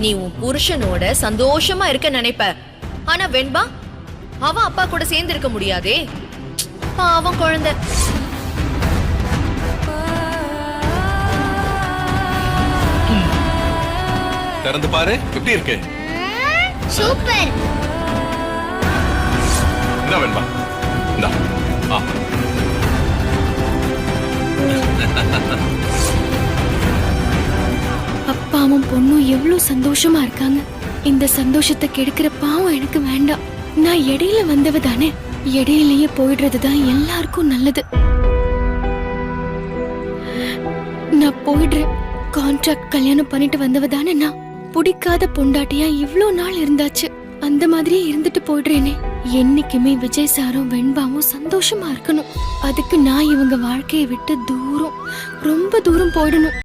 நீ உன் புருஷனோட சந்தோஷமா இருக்க நினைப்ப. ஆனா வெண்பா அவன் அப்பா கூட சேர்ந்து இருக்க முடியாதே. அவன் குழந்தை. திறந்து பாரு எப்படி இருக்கு. சூப்பர். என்ன வெண்பா? இந்தா. அப்பாவும் பொண்ணும் எவ்வளவு சந்தோஷமா இருக்காங்க. இந்த சந்தோஷத்தை கெடுக்கிற பாவம் எனக்கு வேண்டாம். நான் இடையில வந்தவ தானே, இடையிலேயே போயிடுறதுதான் எல்லாருக்கும் நல்லது. நான் போயிடுறேன். கான்ட்ராக்ட் கல்யாணம் பண்ணிட்டு வந்தவ தானே நான். பிடிக்காத பொண்டாட்டியா இவ்ளோ நாள் இருந்தாச்சு. அந்த மாதிரியே இருந்துட்டு போயிடுறேனே. என்னைக்குமே விஜய் சாரும் வெண்பாவும் சந்தோஷமா இருக்கணும். அதுக்கு நான் இவங்க வாழ்க்கையை விட்டு தூரம், ரொம்ப தூரம் போயிடணும்.